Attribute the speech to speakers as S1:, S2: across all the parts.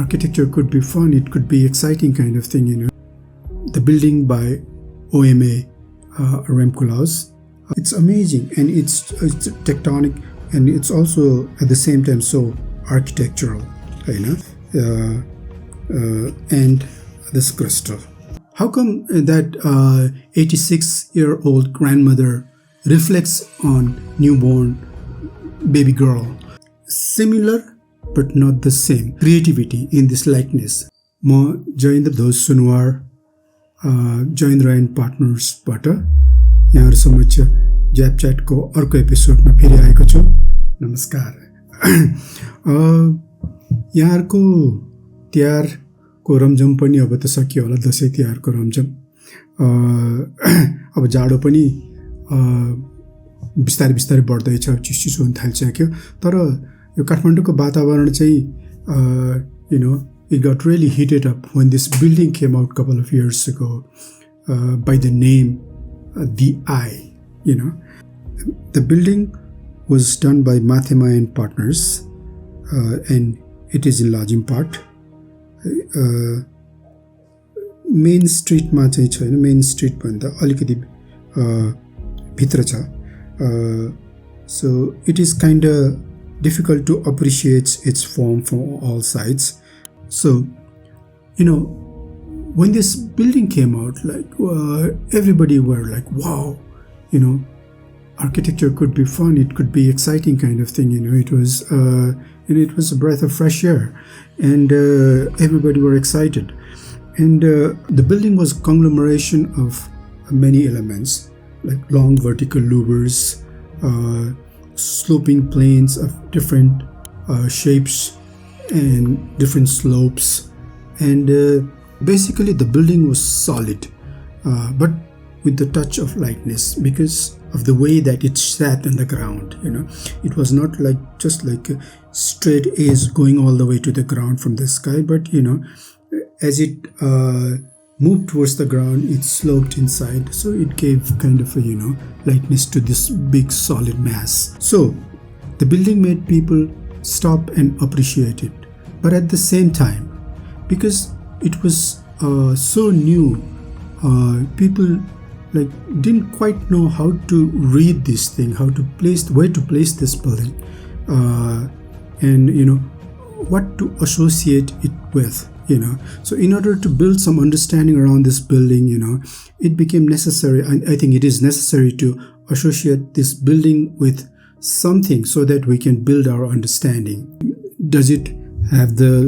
S1: architecture could be fun, it could be exciting kind of thing. The building by OMA Remkulaus, it's amazing, and it's tectonic, and it's also at the same time so architectural, and this crystal. How come that 86-year-old grandmother reflects on newborn baby girl? Similar but not the same. Creativity in this likeness. म Jayendra Dhoj Sunuwar Jayendra and पार्टनर्सबाट यहाँहरू समक्ष zap च्याटको अर्को एपिसोडमा फेरि आएको छु। नमस्कार। यहाँहरूको तिहारको रमझम पनि अब त सकियो होला, दसैँ तिहारको रमझम। अब जाडो पनि बिस्तारै बिस्तारै बढ्दैछ, चिसो हुन थालिसक्यो। तर यो काठमाडौँको वातावरण चाहिँ it got really heated up when this building came out a couple of years ago by the name The Eye. The building was done by Mathema and Partners, and it is in large part. Main street मा चाहिँ छैन, main street भन्दा अलिकति भित्र छ. So it is kind of difficult to appreciate its form from all sides. So, when this building came out, everybody were like, wow, architecture could be fun, it could be exciting kind of thing, it was a breath of fresh air, and everybody were excited. And the building was a conglomeration of many elements, like long vertical louvers, sloping planes of different shapes and different slopes, and basically the building was solid, but with the touch of lightness because of the way that it sat on the ground. It was not just like a straight edge going all the way to the ground from the sky, but as it moved towards the ground, it sloped inside, so it gave kind of a lightness to this big solid mass. So the building made people stop and appreciate it, but at the same time, because it was so new, people didn't quite know how to read this thing, where to place this building, and what to associate it with. So in order to build some understanding around this building, it became necessary, and I think it is necessary to associate this building with something so that we can build our understanding. Does it have the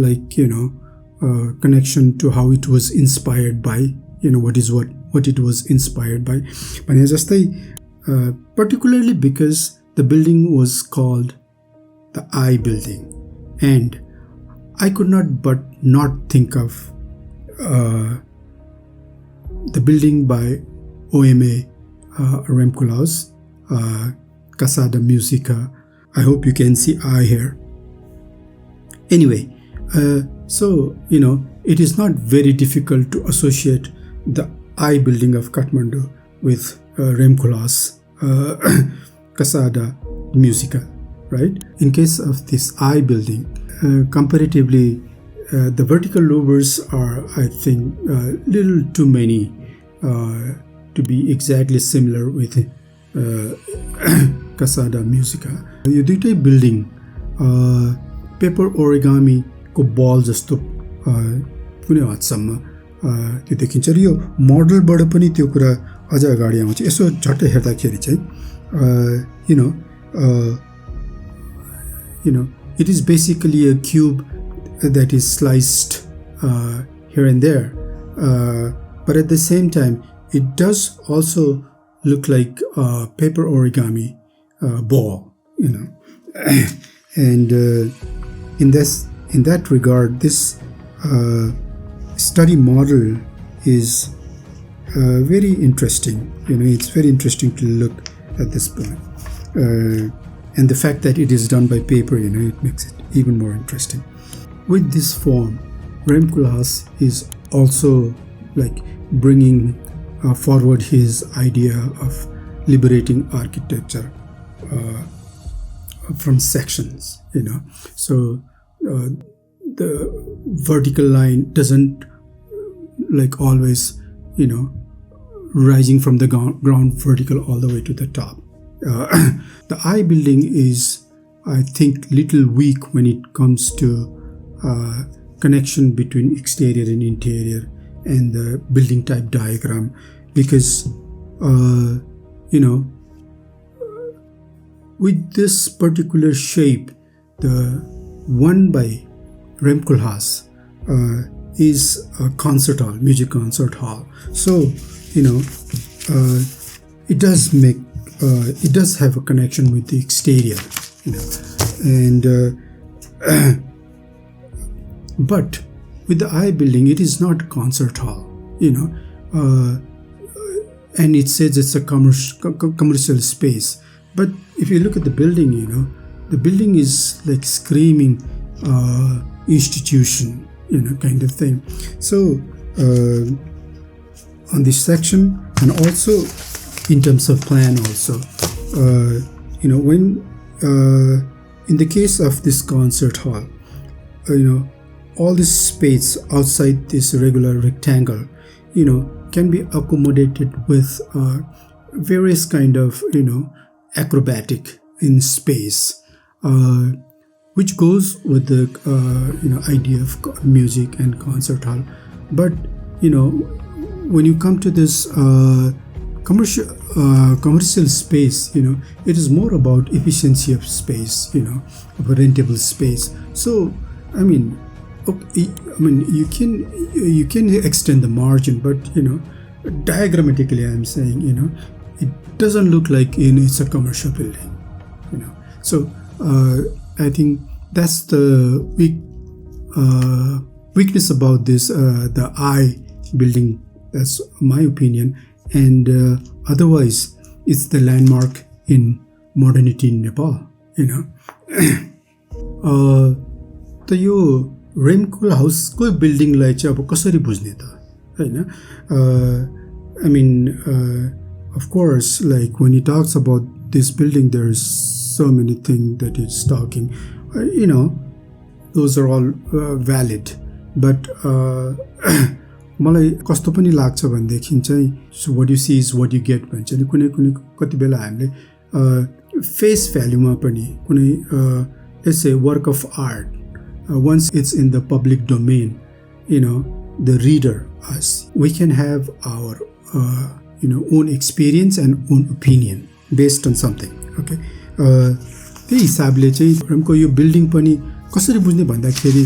S1: connection to how it was inspired by, what it was inspired by? Particularly because the building was called the Eye Building, and I could not but not think of the building by OMA Remkulaus, Casa Musica. I hope you can see I here. Anyway, so it is not very difficult to associate the Eye Building of Kathmandu with Remkulaus, Casa Musica, right? In case of this Eye Building, comparatively, the vertical louvers are, I think, a little too many to be exactly similar with Casa Musica. यो दुईटै building paper origami को बल जस्तो कुनै हदसम्म त्यो देखिन्छ र यो मोडलबाट पनि त्यो कुरा अझ अगाडि आउँछ। यसो झट्टै हेर्दाखेरि चाहिँ it is basically a cube that is sliced here and there, but at the same time it does also look like a paper origami ball, and in that regard, this study model is very interesting. It's very interesting to look at this point. And the fact that it is done by paper, it makes it even more interesting. With this form, Remkulaus is also bringing forward his idea of liberating architecture from sections, So the vertical line doesn't like always, rising from the ground vertical all the way to the top. The I building is, I think, little weak when it comes to connection between exterior and interior and the building type diagram, because with this particular shape, the one by Rem Koolhaas is a concert hall, music concert hall. So it does have a connection with the exterior, and but with the I building, it is not concert hall, and it says it's a commercial space. But if you look at the building, the building is like screaming institution, kind of thing. So on this section, and also in terms of plan also, when in the case of this concert hall, all this space outside this regular rectangle, can be accommodated with various kind of, acrobatic in space, which goes with the, idea of music and concert hall. But, when you come to this commercial space, it is more about efficiency of space, of a rentable space. So, you can extend the margin, but diagrammatically, I'm saying, it doesn't look like it's a commercial building, So I think that's the weakness about this, the I building. That's my opinion. And otherwise, it's the landmark in modernity in Nepal, त यो RAM कोलहाउसको बिल्डिङलाई चाहिँ अब कसरी बुझ्ने त हैन of course, like when he talks about this building, there's so many things that he's talking, those are all valid, but मलाई कस्तो पनि लाग्छ भन्देखि चाहिँ, so what you see is what you get भन्छ नि. कुनै कति बेला हामीले फेस भ्यालुमा पनि कुनै let's say work of art, once it's in the public domain, the reader, us, we can have our own experience and own opinion based on something. Okay, त्यही हिसाबले चाहिँ हमको यो बिल्डिङ पनि कसरी बुझ्ने भन्दाखेरि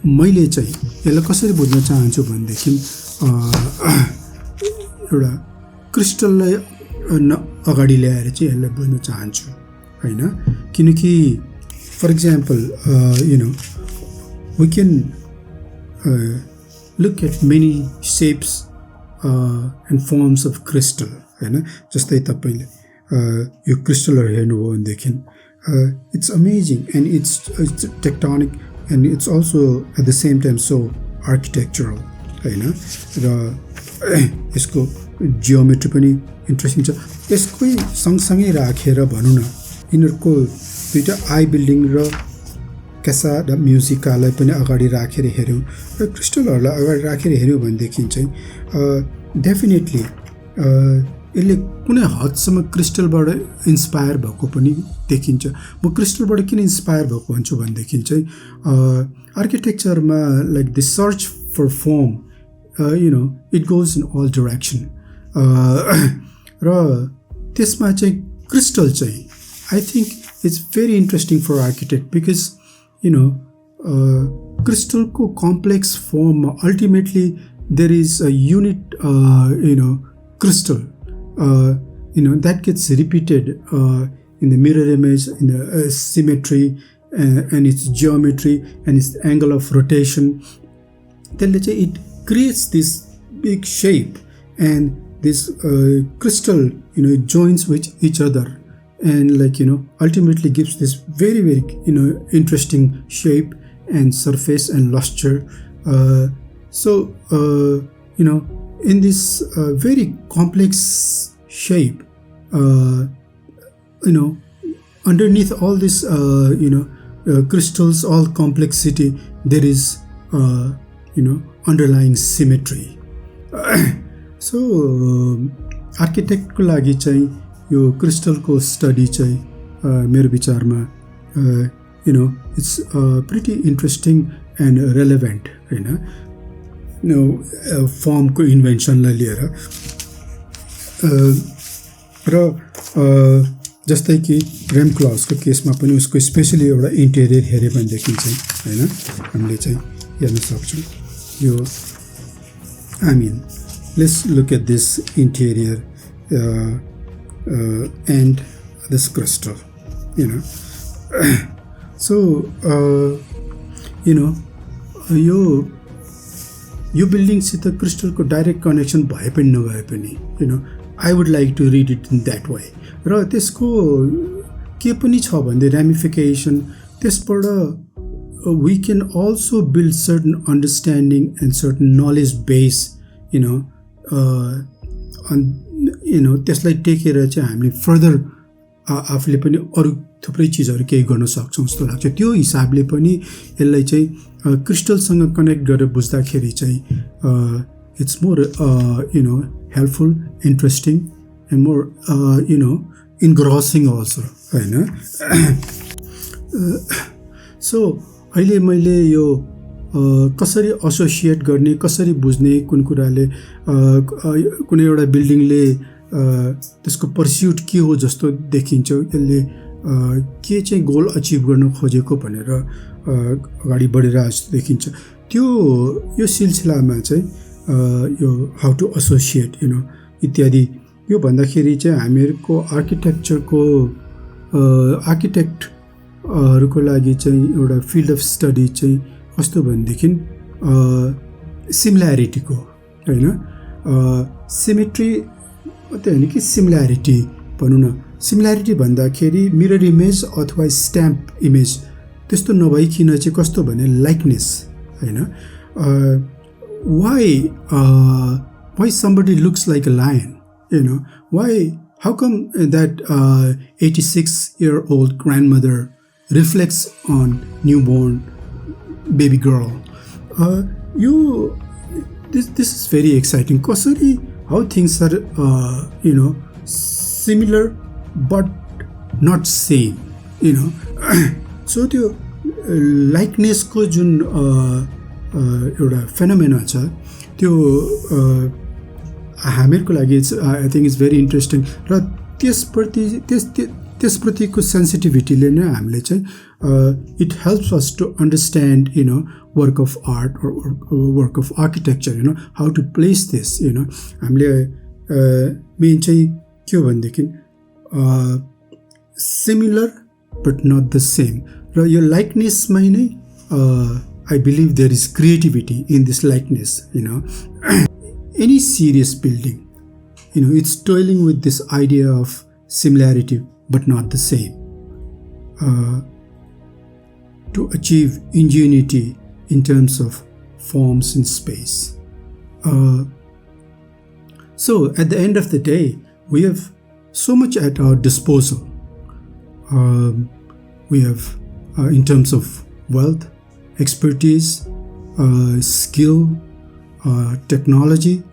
S1: मैले चाहिँ यसलाई कसरी बुझ्न चाहन्छु भन्देखि एउटा क्रिस्टललाई अगाडि ल्याएर चाहिँ यसलाई बुझ्न चाहन्छु हैन. किनकि for example we can look at many shapes and forms of crystal, हैन. जस्तै तपाईले यो क्रिस्टलहरु हेर्नुभयो भनेदेखि it's amazing, and it's tectonic, and it's also at the same time so architectural, हैन. र यसको जियोमेट्री पनि इन्ट्रेस्टिङ छ. यसकै सँगसँगै राखेर भनौं न, यिनीहरुको दुईटा आई बिल्डिङ र facade म्युजिकालाई पनि अगाडि राखेर हेर्यौं र क्रिस्टलहरुलाई अगाडि राखेर हेर्यौं भनेदेखि चाहिँ डेफिनेटली यसले कुनै हदसम्म क्रिस्टलबाट इन्स्पायर भएको पनि देखिन्छ. म क्रिस्टलबाट किन इन्स्पायर भएको भन्छु भनेदेखि चाहिँ आर्किटेक्चरमा like the search for form, it goes in all direction, र त्यसमा चाहिँ क्रिस्टल चाहिँ I think it's very interesting for architect, because crystal ko complex form, ultimately there is a unit crystal that gets repeated in the mirror image, in the symmetry and its geometry and its angle of rotation. Then it creates this big shape, and this crystal it joins with each other, and ultimately gives this very very interesting shape and surface and luster. So in this very complex shape, underneath all this crystals, all complexity, there is underlying symmetry. So architect को लागि चाहिँ यो क्रिस्टलको study चाहिँ मेरो विचारमा it's pretty interesting and relevant हैन फर्मको इन्भेन्सनलाई लिएर र जस्तै कि रेम क्लाउसको केसमा पनि उसको स्पेसली एउटा इन्टेरियर हेऱ्यो भनेदेखि चाहिँ हैन हामीले चाहिँ हेर्न सक्छौँ यो I mean let's look at this interior and this crystal so यो बिल्डिङसित क्रिस्टलको डाइरेक्ट कनेक्सन भए पनि नभए पनि I would like to read it in that way र त्यसको के पनि छ भन्दै ऱ्यामिफिकेसन त्यसबाट we can also build certain understanding and certain knowledge base त्यसलाई टेकेर चाहिँ हामीले फर्दर आफूले पनि अरू थुप्रै चिजहरू केही गर्न सक्छौँ जस्तो लाग्छ त्यो हिसाबले पनि यसलाई चाहिँ क्रिस्टलसँग कनेक्ट गरेर बुझ्दाखेरि चाहिँ it's more helpful interesting and more engrossing also हैन सो अहिले मैले यो कसरी एसोसिएट गर्ने कसरी बुझ्ने कुन कुराले कुनै एउटा बिल्डिङले त्यसको पर्स्युट के हो जस्तो देखिन्छ यसले के चाहिँ गोल अचिभ गर्न खोजेको भनेर अगाडि बढिरहेको जस्तो देखिन्छ त्यो यो सिलसिलामा चाहिँ यो हाउ टु एसोसिएट इत्यादि यो भन्दाखेरि चाहिँ हामीहरूको आर्किटेक्चरको आर्किटेक्टहरूको लागि चाहिँ एउटा फिल्ड अफ स्टडी चाहिँ कस्तो भनेदेखि सिमिल्यारिटीको हैन सिमेट्री मात्रै होइन कि सिमिल्यारिटी भनौँ न सिमिल्यारिटी भन्दाखेरि मिरर इमेज अथवा स्ट्याम्प इमेज त्यस्तो नभइकन चाहिँ कस्तो भने लाइकनेस हैन why somebody looks like a lion how come that 86-year-old grandmother reflects on newborn baby girl this is very exciting कसरी how things are similar but not same so त्यो likeness को जुन एउटा फेनोमेना छ त्यो हामीहरूको लागि I think it's very interesting र त्यसप्रतिको सेन्सिटिभिटीले नै हामीले चाहिँ it helps us to understand work of art work of architecture how to place this हामीले मेन चाहिँ के हो भनेदेखि similar but not the same र यो लाइकनेसमै नै I believe there is creativity in this likeness, Any serious building, it's toiling with this idea of similarity but not the same. To achieve ingenuity in terms of forms and space. So at the end of the day, we have so much at our disposal. We have, in terms of wealth, expertise, skill, technology,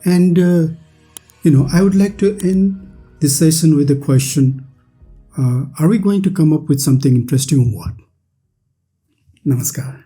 S1: and I would like to end this session with a question: are we going to come up with something interesting or what? Namaskar.